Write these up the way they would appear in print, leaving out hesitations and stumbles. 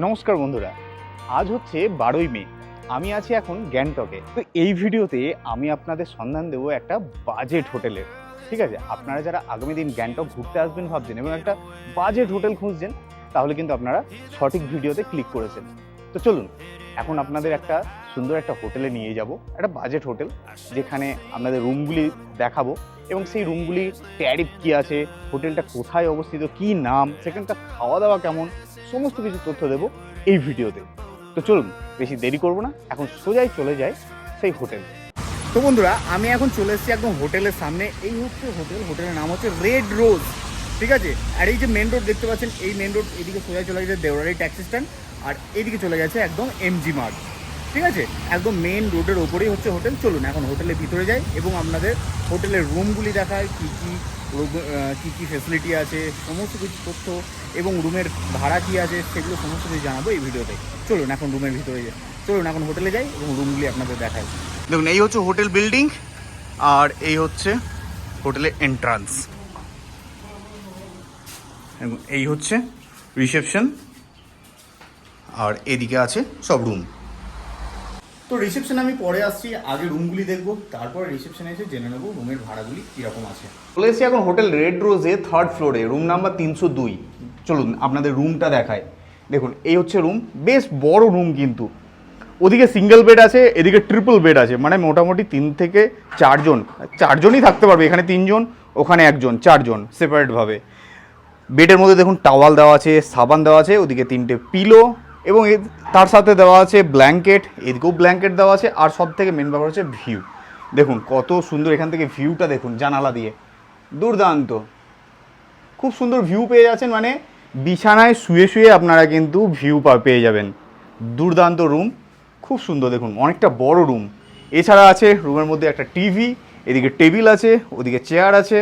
নমস্কার বন্ধুরা, আজ হচ্ছে 12ই মে। আমি আছি এখন গ্যাংটকে। তো এই ভিডিওতে আমি আপনাদের সন্ধান দেবো একটা বাজেট হোটেলের। ঠিক আছে, আপনারা যারা আগামী দিন গ্যাংটক ঘুরতে আসবেন ভাবছেন এবং একটা বাজেট হোটেল খুঁজছেন, তাহলে কিন্তু আপনারা সঠিক ভিডিওতে ক্লিক করেছেন। তো চলুন, এখন আপনাদের একটা সুন্দর একটা হোটেলে নিয়ে যাব, একটা বাজেট হোটেল, যেখানে আপনাদের রুমগুলি দেখাবো এবং সেই রুমগুলির ট্যারিফ কী আছে, হোটেলটা কোথায় অবস্থিত, কী নাম, সেখানকার খাওয়া দাওয়া কেমন, সমস্ত কিছু তথ্য দেবো এই ভিডিওতে। তো চলুন, বেশি দেরি করবো না, এখন সোজাই চলে যায় সেই হোটেল। তো বন্ধুরা, আমি এখন চলে এসেছি একদম হোটেলের সামনে। এই হচ্ছে হোটেল, হোটেলের নাম হচ্ছে রেড রোজ। ঠিক আছে, আর এই যে মেন রোড দেখতে পাচ্ছেন, এই মেন রোড এদিকে সোজাই চলে গেছে দেওরালি ট্যাক্সি স্ট্যান্ড, আর এইদিকে চলে গেছে একদম এমজি মার্ট। ঠিক আছে, একদম মেন রোডের ওপরেই হচ্ছে হোটেল। চলুন এখন হোটেলের ভিতরে যাই এবং আপনাদের হোটেলের রুমগুলি দেখায়, কী কী ফেসিলিটি আছে, সমস্ত কিছু তথ্য এবং রুমের ভাড়া কী আছে সেগুলো সমস্ত কিছু জানাবো এই ভিডিওতে। চলুন এখন রুমের ভিতরে যাই, চলুন এখন হোটেলে যাই এবং রুমগুলি আপনাদের দেখাই। দেখুন, এই হচ্ছে হোটেল বিল্ডিং আর এই হচ্ছে হোটেলের এন্ট্রান্স। এই হচ্ছে রিসেপশন আর এদিকে আছে সব রুম। তো রিসেপশনে আমি পরে আসছি, আগে রুমগুলি দেখবো, তারপরে রিসেপশনে এসে জেনে নেবো রুমের ভাড়াগুলি কীরকম আছে। চলে এসেছি এখন হোটেল রেড রোজে 3rd ফ্লোরে, রুম নাম্বার 302। চলুন আপনাদের রুমটা দেখায়। দেখুন, এই হচ্ছে রুম, বেশ বড় রুম কিন্তু। ওদিকে সিঙ্গেল বেড আছে, এদিকে ট্রিপল বেড আছে, মানে মোটামুটি 3 থেকে 4জনই থাকতে পারবে। এখানে 3 জন, ওখানে 1 জন, 4 জন সেপারেটভাবে। বেডের মধ্যে দেখুন টাওয়াল দেওয়া আছে, সাবান দেওয়া আছে, ওদিকে 3টে পিলো এবং তার সাথে দেওয়া আছে ব্ল্যাঙ্কেট, এদিকেও ব্ল্যাঙ্কেট দেওয়া আছে। আর সব থেকে মেন ব্যাপার হচ্ছে ভিউ। দেখুন কত সুন্দর, এখান থেকে ভিউটা দেখুন জানালা দিয়ে, দুর্দান্ত, খুব সুন্দর ভিউ পেয়ে যাচ্ছেন। মানে বিছানায় শুয়ে শুয়ে আপনারা কিন্তু ভিউ পেয়ে যাবেন। দুর্দান্ত রুম, খুব সুন্দর। দেখুন অনেকটা বড় রুম। এছাড়া আছে রুমের মধ্যে একটা টিভি, এদিকে টেবিল আছে, ওদিকে চেয়ার আছে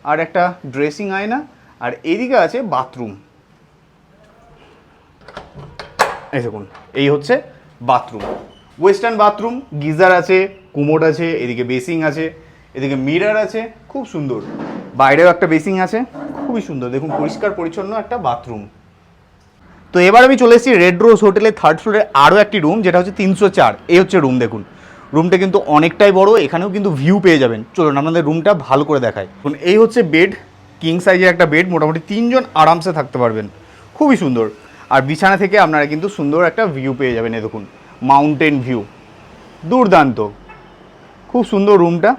আর একটা ড্রেসিং আয়না, আর এদিকে আছে বাথরুম। এই দেখুন, এই হচ্ছে বাথরুম, ওয়েস্টার্ন বাথরুম, গিজার আছে, কুমোড আছে, এদিকে বেসিং আছে, এদিকে মিরর আছে, খুব সুন্দর। বাইরেও একটা বেসিং আছে, খুবই সুন্দর। দেখুন পরিষ্কার পরিচ্ছন্ন একটা বাথরুম। তো এবার আমি চলে এসেছি রেড রোজ হোটেলের 3rd ফ্লোরে আরও একটি রুম, যেটা হচ্ছে 304। এই হচ্ছে রুম। দেখুন রুমটা কিন্তু অনেকটাই বড়, এখানেও কিন্তু ভিউ পেয়ে যাবেন। চলুন আপনাদের রুমটা ভালো করে দেখায়। এই হচ্ছে বেড, কিং সাইজের একটা বেড, মোটামুটি 3 জন আরামসে থাকতে পারবেন, খুবই সুন্দর। আর বিছানা থেকে আপনারা কিন্তু সুন্দর একটা ভিউ পেয়ে যাবেন। এই দেখুন মাউন্টেন ভিউ, দুর্দান্ত, খুব সুন্দর রুমটা।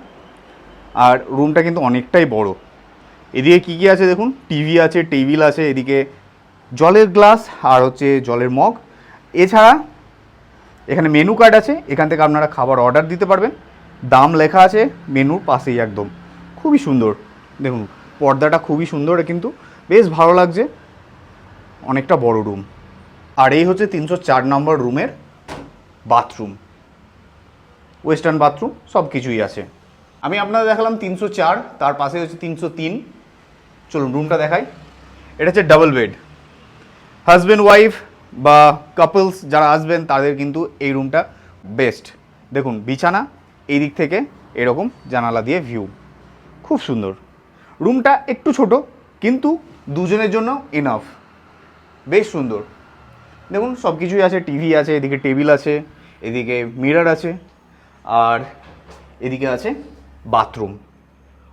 আর রুমটা কিন্তু অনেকটাই বড়। এদিকে কী কী আছে দেখুন, টিভি আছে, টেবিল আছে, এদিকে জলের গ্লাস আর হচ্ছে জলের মগ। এছাড়া এখানে মেনু কার্ড আছে, এখান থেকে আপনারা খাবার অর্ডার দিতে পারবেন। দাম লেখা আছে মেনুর পাশেই একদম, খুবই সুন্দর। দেখুন পর্দাটা খুবই সুন্দর, কিন্তু বেশ ভালো লাগছে, অনেকটা বড় রুম। আর এই হচ্ছে 304 নম্বর রুমের বাথরুম, ওয়েস্টার্ন বাথরুম, সব কিছুই আছে। আমি আপনাদের দেখালাম 304, তার পাশে হচ্ছে 303। চলুন রুমটা দেখাই। এটা হচ্ছে ডাবল বেড, হাজব্যান্ড ওয়াইফ বা কাপলস যারা আসবেন তাদের কিন্তু এই রুমটা বেস্ট। দেখুন বিছানা, এই দিক থেকে এরকম জানালা দিয়ে ভিউ, খুব সুন্দর। রুমটা একটু ছোট, কিন্তু দুজনের জন্য ইনাফ, বেশ সুন্দর। দেখুন সব কিছুই আছে, টিভি আছে, এদিকে টেবিল আছে, এদিকে মিরর আছে, আর এদিকে আছে বাথরুম,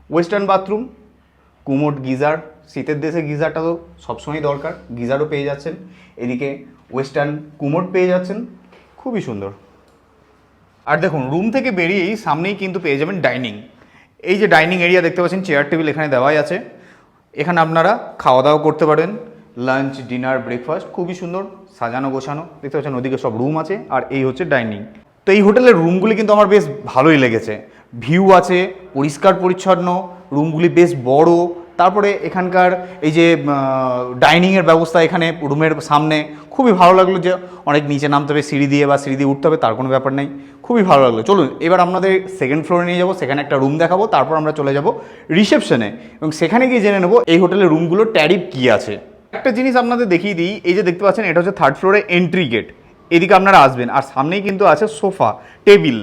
ওয়েস্টার্ন বাথরুম, কুমোড, গিজার। শীতের দেশে গিজারটা তো সবসময় দরকার, গিজারও পেয়ে যাচ্ছেন। এদিকে ওয়েস্টার্ন কুমোড পেয়ে যাচ্ছেন, খুবই সুন্দর। আর দেখুন রুম থেকে বেরিয়েই সামনেই কিন্তু পেয়ে যাবেন ডাইনিং। এই যে ডাইনিং এরিয়া দেখতে পাচ্ছেন, চেয়ার টেবিল এখানে দেওয়াই আছে। এখানে আপনারা খাওয়া দাওয়া করতে পারেন, লাঞ্চ, ডিনার, ব্রেকফাস্ট, খুবই সুন্দর সাজানো গোছানো। দেখতে পাচ্ছেন ওদিকে সব রুম আছে, আর এই হচ্ছে ডাইনিং। তো এই হোটেলের রুমগুলি কিন্তু আমার বেশ ভালোই লেগেছে। ভিউ আছে, পরিষ্কার পরিচ্ছন্ন, রুমগুলি বেশ বড়। তারপরে এখানকার এই যে ডাইনিংয়ের ব্যবস্থা এখানে রুমের সামনে, খুবই ভালো লাগলো। যে অনেক নিচে নামতে হবে সিঁড়ি দিয়ে বা সিঁড়ি দিয়ে উঠতে হবে, তার কোনো ব্যাপার নেই, খুবই ভালো লাগলো। চলুন এবার আপনাদের 2nd ফ্লোরে নিয়ে যাবো, সেখানে একটা রুম দেখাবো, তারপর আমরা চলে যাব রিসেপশনে এবং সেখানে গিয়ে জেনে নেবো এই হোটেলের রুমগুলোর ট্যারিফ কী আছে। একটা জিনিস আপনাদের দেখিয়ে দিই, এই যে দেখতে পাচ্ছেন এটা হচ্ছে 3rd ফ্লোরে এন্ট্রি গেট। এদিকে আপনারা আসবেন আর সামনেই কিন্তু আছে সোফা, টেবিল।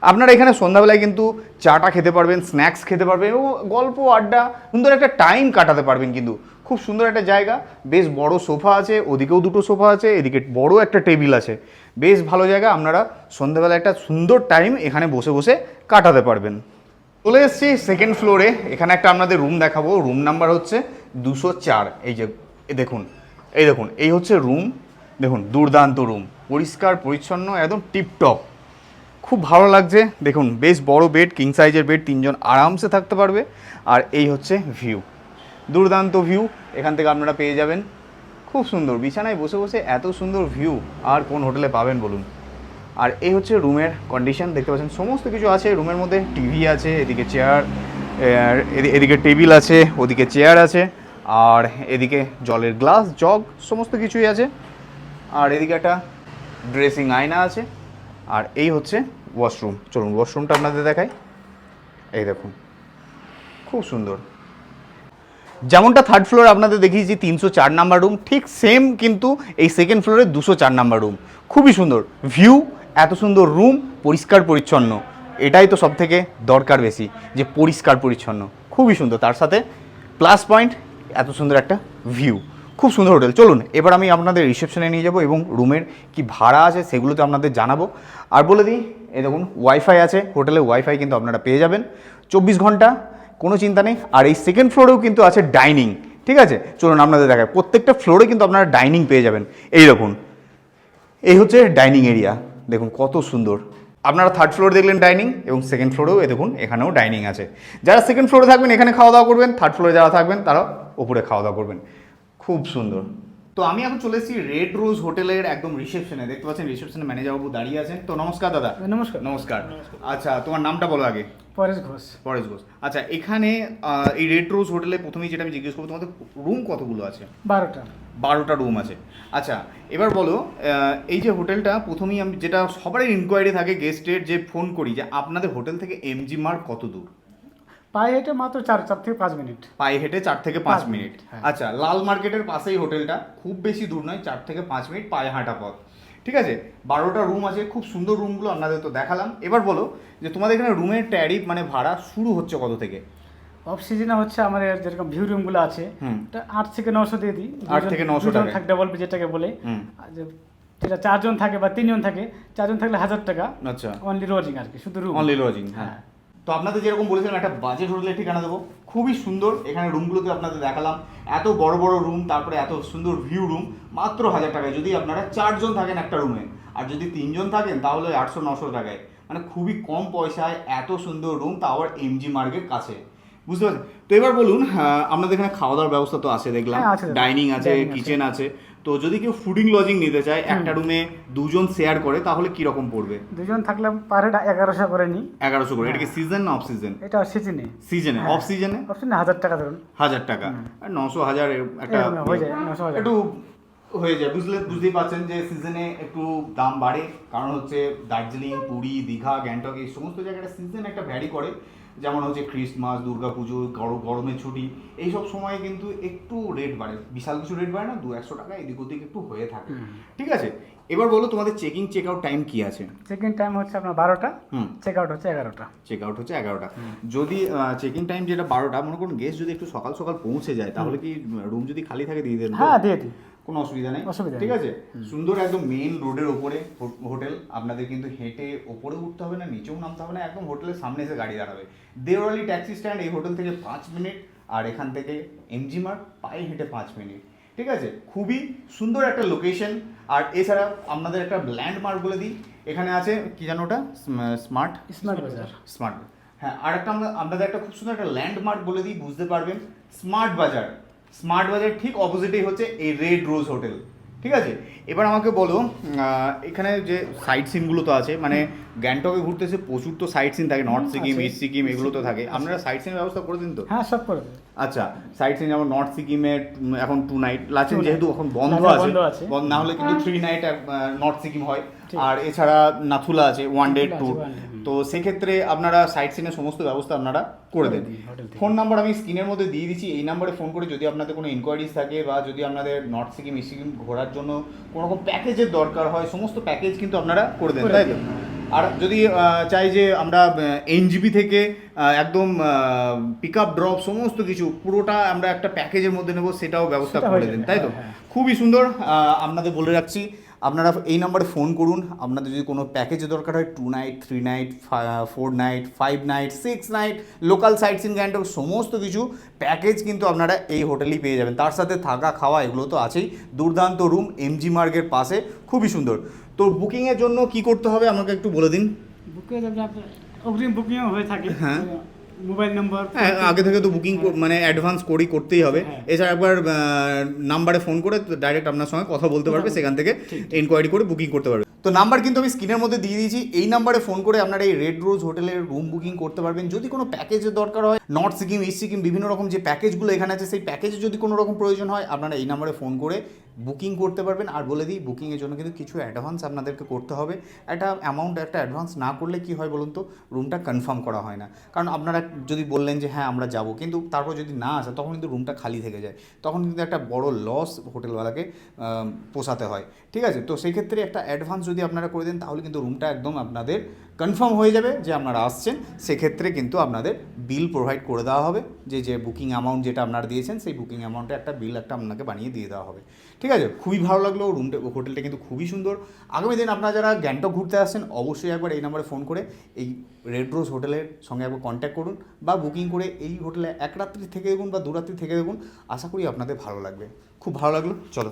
আপনারা এখানে সন্ধ্যাবেলায় কিন্তু চাটা খেতে পারবেন, স্ন্যাক্স খেতে পারবেন এবং গল্প আড্ডা সুন্দর একটা টাইম কাটাতে পারবেন কিন্তু খুব সুন্দর একটা জায়গা, বেশ বড় সোফা আছে, ওদিকেও দুটো সোফা আছে, এদিকে বড় একটা টেবিল আছে, বেশ ভালো জায়গা। আপনারা সন্ধ্যাবেলা একটা সুন্দর টাইম এখানে বসে বসে কাটাতে পারবেন। চলে এসেছি সেকেন্ড ফ্লোরে, এখানে একটা আপনাদের রুম দেখাবো। রুম নাম্বার হচ্ছে 204। এই দেখুন এই হচ্ছে রুম। দেখুন দুর্দান্ত রুম, পরিষ্কার পরিচ্ছন্ন, একদম টিপটপ, খুব ভালো লাগছে। দেখুন বেশ বড় বেড, কিং সাইজের বেড, 3 জন আরামসে থাকতে পারবে। আর এই হচ্ছে ভিউ, দুর্দান্ত ভিউ এখান থেকে আপনারা পেয়ে যাবেন। খুব সুন্দর, বিছানায় বসে বসে এত সুন্দর ভিউ আর কোন হোটেলে পাবেন বলুন। আর এই হচ্ছে রুমের কন্ডিশন, দেখতে পাচ্ছেন সমস্ত কিছু আছে রুমের মধ্যে। টিভি আছে, এদিকে চেয়ার, এদিকে টেবিল আছে, ওদিকে চেয়ার আছে, আর এদিকে জলের গ্লাস, জগ, সমস্ত কিছুই আছে। আর এদিকে একটা ড্রেসিং আয়না আছে। আর এই হচ্ছে ওয়াশরুম। চলুন ওয়াশরুমটা আপনাদের দেখাই। এই দেখুন খুব সুন্দর, যেমনটা থার্ড ফ্লোরে আপনাদের দেখিয়েছি 304 নাম্বার রুম, ঠিক সেম কিন্তু এই সেকেন্ড ফ্লোরে 204 নাম্বার রুম। খুবই সুন্দর ভিউ, এত সুন্দর রুম, পরিষ্কার পরিচ্ছন্ন, এটাই তো সব থেকে দরকার বেশি, যে পরিষ্কার পরিচ্ছন্ন, খুবই সুন্দর। তার সাথে প্লাস পয়েন্ট এত সুন্দর একটা ভিউ, খুব সুন্দর হোটেল। চলুন এবার আমি আপনাদের রিসেপশনে নিয়ে যাব এবং রুমের কি ভাড়া আছে সেগুলো তো আপনাদের জানাবো। আর বলে দিই, এই দেখুন ওয়াইফাই আছে হোটেলে, ওয়াইফাই কিন্তু আপনারা পেয়ে যাবেন 24 ঘন্টা, কোনো চিন্তা নেই। আর এই সেকেন্ড ফ্লোরেও কিন্তু আছে ডাইনিং, ঠিক আছে? চলুন আপনাদের দেখায়, প্রত্যেকটা ফ্লোরে কিন্তু আপনারা ডাইনিং পেয়ে যাবেন। এই দেখুন এই হচ্ছে ডাইনিং এরিয়া, দেখুন কত সুন্দর। আপনারা থার্ড ফ্লোর দেখলেন ডাইনিং, এবং সেকেন্ড ফ্লোরেও দেখুন এখানেও ডাইনিং আছে। যারা সেকেন্ড ফ্লোরে থাকবেন এখানে খাওয়া দাওয়া করবেন, থার্ড ফ্লোরে যারা থাকবেন তারা ওপরে খাওয়া দাওয়া করবেন। খুব সুন্দর। তো আমি এখন চলে এসেছি রেড রোজ হোটেলের একদম রিসেপশনে। দেখতে পাচ্ছেন রিসেপশনে ম্যানেজার বাবু দাঁড়িয়ে আছেন। তো নমস্কার দাদা। নমস্কার। নমস্কার। আচ্ছা তোমার নামটা বলো আগে। পরেশ ঘোষ। পরেশ ঘোষ। আচ্ছা এখানে এই রেড রোজ হোটেলে প্রথমেই যেটা আমি জিজ্ঞেস করবো, তোমাদের রুম কতগুলো আছে? 12টা। 12টা রুম আছে। আচ্ছা এবার বলো, এই যে হোটেলটা, প্রথমেই আমি যেটা সবারই ইনকোয়ারি থাকে গেস্টের, যে ফোন করি যে আপনাদের হোটেল থেকে এমজি মার্গ কত দূর? পায়ে হেঁটে মাত্র 4 থেকে 5 মিনিট। পায়ে হেঁটে 4 থেকে 5 5 মিনিট। হ্যাঁ। আচ্ছা লাল মার্কেটের পাশেই হোটেলটা, খুব বেশি দূর নয়, 4 থেকে 5 মিনিট পায়ে হাঁটা পথ। ঠিক আছে, 12টা রুম আছে, খুব সুন্দর রুমগুলো আপনাদের তো দেখালাম। এবার বলো যে তোমাদের এখানে রুমের ট্যারিফ মানে ভাড়া শুরু হচ্ছে কত থেকে? অফ সিজনে হচ্ছে আমাদের যেরকম ভিউ রুমগুলো আছে, এটা 8 থেকে 900 দিয়ে দিই। 8 থেকে 900 টাকা থাকে, ডাবল যেটাকে বলে। আর যেটা 4 জন থাকে বা 3 জন থাকে, 4 জন থাকলে 1000 টাকা। আচ্ছা অনলি লজিং আর কি, শুধু রুম। Only lodging. হ্যাঁ, তো আপনাদের যেরকম বলেছিলাম একটা বাজেট হোটেলের ঠিকানা দেবো, খুবই সুন্দর। এখানে রুমগুলোতে আপনাদের দেখালাম, এত বড় বড় রুম, তারপরে এত সুন্দর ভিউ রুম, মাত্র 1000 টাকায় যদি আপনারা 4 জন থাকেন একটা রুমে। আর যদি 3 জন থাকেন তাহলে 800-900 টাকায়, মানে খুবই কম পয়সায় এত সুন্দর রুম, তা আবার এমজি মার্গের কাছে, বুঝতে পারছেন? তো এবার বলুন, আপনাদের এখানে খাওয়া দাওয়ার ব্যবস্থা তো আছে দেখলাম, ডাইনিং আছে, কিচেন আছে। তো যদি কেউ ফুডিং লজিং নিতে চায়, একটা রুমে 2 জন শেয়ার করে, তাহলে কি রকম পড়বে? 2 জন থাকলে পার হেড 1100 করে নি। 1100 করে। এটা কি সিজন না অফ সিজন? এটা সিজনে। সিজনে। অফ সিজনে? অফ সিজনে 1000 টাকা ধরুন। 1000 টাকা। আর 900 1000 একটা হয়ে যায়, 900 একটু হয়ে যায়, বুঝতেই পারছেন যে সিজনে একটু দাম বাড়ে, কারণ হচ্ছে দার্জিলিং, পুরী, দীঘা, গ্যাংটক এই সমস্ত জায়গাটা সিজন একটা ভ্যারি করে। যেমন হচ্ছে ক্রিসমাস, দুর্গাপুজো, গরমের ছুটি, এইসব সময়ে কিন্তু একটু রেট বাড়ে, বিশাল কিছু রেট বাড়ে না, 200-100 টাকা এদিক ওদিক একটু হয়ে থাকে। ঠিক আছে, এবার বলো তোমাদের চেকিং চেক আউট টাইম কি আছে? চেকিং টাইম হচ্ছে আপনার 12টা, চেক আউট হচ্ছে 11টা। চেক আউট হচ্ছে 11টা। যদি চেকিং টাইম যেটা 12টা, মনে করুন গেস্ট যদি একটু সকাল সকাল পৌঁছে যায়, তাহলে কি রুম যদি খালি থাকে দিয়ে দেন? হ্যাঁ দিয়ে দিই, কোনো অসুবিধা নেই। ঠিক আছে, সুন্দর একদম মেইন রোডের ওপরে হোটেল। আপনাদের কিন্তু হেঁটে ওপরে উঠতে হবে না, নিচেও নামতে হবে না, একদম হোটেলের সামনে এসে গাড়ি দাঁড়াবে। দেওয়ালি ট্যাক্সি স্ট্যান্ড এই হোটেল থেকে 5 মিনিট, আর এখান থেকে এমজি মার্গ পায়ে হেঁটে 5 মিনিট। ঠিক আছে, খুবই সুন্দর একটা লোকেশন। আর এছাড়া আপনাদের একটা ল্যান্ডমার্ক বলে দিই, এখানে আছে কি জানো ওটা, স্মার্ট বাজার। স্মার্ট, হ্যাঁ। আর একটা আপনাদের একটা খুব সুন্দর একটা ল্যান্ডমার্ক বলে দিই, বুঝতে পারবেন, স্মার্ট বাজার। স্মার্ট বাজার ঠিক অপোজিটেই হচ্ছে এই রেড রোজ হোটেল। ঠিক আছে, এবার আমাকে বলো, এখানে যে সাইট সিনগুলো তো আছে, মানে গ্যাংটকে ঘুরতে এসে প্রচুর তো সাইট সিন থাকে, নর্থ সিকিম, ইস্ট সিকিম, এগুলো তো থাকে। আপনারা সাইট সিনের ব্যবস্থা করে দিন তো? হ্যাঁ সব করে দিন। আচ্ছা, সাইট সিন যেমন নর্থ সিকিমে এখন 2 নাইট লাচেন, যেহেতু এখন বন্ধ আছে, বন্ধ না হলে কিন্তু 3 নাইট নর্থ সিকিম হয়। আর এছাড়া নাথুলা আছে 1 ডে ট্যুর। তো সেক্ষেত্রে আপনারা সাইট সিনের সমস্ত ব্যবস্থা আপনারা করে দেন। ফোন নাম্বার আমি স্ক্রিনের মধ্যে দিয়ে দিচ্ছি, এই নাম্বারে ফোন করে যদি আপনাদের কোনো ইনকোয়ারিজ থাকে, বা যদি আপনাদের নর্থ সিকিম, ইস্ট সিকিম ঘোরার জন্য কোনো রকম প্যাকেজের দরকার হয়, সমস্ত প্যাকেজ কিন্তু আপনারা করে দেন, তাই তো? আর যদি চাই যে আমরা এনজিপি থেকে একদম পিক আপ ড্রপ সমস্ত কিছু পুরোটা আমরা একটা প্যাকেজের মধ্যে নেব, সেটাও ব্যবস্থা সেটা করে হয়ে দিন, যাবে, তাই তো? হ্যাঁ। খুবই সুন্দর। আপনাদের বলে রাখছি, আপনারা এই নম্বরে ফোন করুন। আপনাদের যদি কোনো প্যাকেজে দরকার হয় 2 night 3 night 4 night 5 night 6 night local sightseeing Gangtok সমস্ত কিছু প্যাকেজ কিন্তু আপনারা এই হোটেলেই পেয়ে যাবেন। তার সাথে থাকা খাওয়া এগুলো তো আছেই। দুর্দান্ত রুম, এমজি মার্গের পাশে, খুবই সুন্দর। তো বুকিংয়ের জন্য কি করতে হবে আমাকে একটু বলে দিন। বুকিং অগ্রিম বুকিংও হয়ে থাকে। হ্যাঁ। মোবাইল নম্বর হ্যাঁ, আগে থেকে তো বুকিং মানে অ্যাডভান্স করতেই হবে। হ্যাঁ। এছাড়া একবার নাম্বারে ফোন করে ডাইরেক্ট আপনার সঙ্গে কথা বলতে পারবে, সেখান থেকে এনকোয়ারি করে বুকিং করতে পারবে। তো নাম্বার কিন্তু আমি স্ক্রিনের মধ্যে দিয়ে দিয়েছি, এই নাম্বারে ফোন করে আপনারা এই রেড রোজ হোটেলের রুম বুকিং করতে পারবেন। যদি কোনো প্যাকেজের দরকার হয়, নর্থ সিকিম, ইস্ট সিকিম বিভিন্ন রকম যে প্যাকেজগুলো এখানে আছে, সেই প্যাকেজে যদি কোনো রকম প্রয়োজন হয় আপনারা এই নাম্বারে ফোন করে বুকিং করতে পারবেন। আর বলে দিই, বুকিংয়ের জন্য কিন্তু কিছু অ্যাডভান্স আপনাদেরকে করতে হবে। একটা অ্যাডভান্স না করলে কি হয় বলুন তো, রুমটা কনফার্ম করা হয় না। কারণ আপনারা যদি বললেন যে হ্যাঁ আমরা যাব, কিন্তু তারপর যদি না আসে তখন কিন্তু রুমটা খালি থেকে যায়, তখন কিন্তু একটা বড় লস হোটেলওয়ালাকে পোষাতে হয়। ঠিক আছে, তো সেই ক্ষেত্রে একটা অ্যাডভান্স যদি আপনারা করে দেন তাহলে কিন্তু রুমটা একদম আপনাদের কনফার্ম হয়ে যাবে যে আপনারা আসছেন। সেক্ষেত্রে কিন্তু আপনাদের বিল প্রোভাইড করে দেওয়া হবে, যে বুকিং অ্যামাউন্ট যেটা আপনারা দিয়েছেন সেই বুকিং অ্যামাউন্টে একটা বিল আপনাকে বানিয়ে দিয়ে দেওয়া হবে। ঠিক আছে, খুবই ভালো লাগলো হোটেলটা কিন্তু খুবই সুন্দর। আগামী দিন আপনারা যারা গ্যাংটক ঘুরতে আসছেন অবশ্যই একবার এই নাম্বারে ফোন করে এই রেড রোজ হোটেলের সঙ্গে একবার কন্ট্যাক্ট করুন, বা বুকিং করে এই হোটেলে 1 রাত্রি থেকে দেখুন বা 2 রাত্রি থেকে দেখুন। আশা করি আপনাদের ভালো লাগবে। খুব ভালো লাগলো, চলো।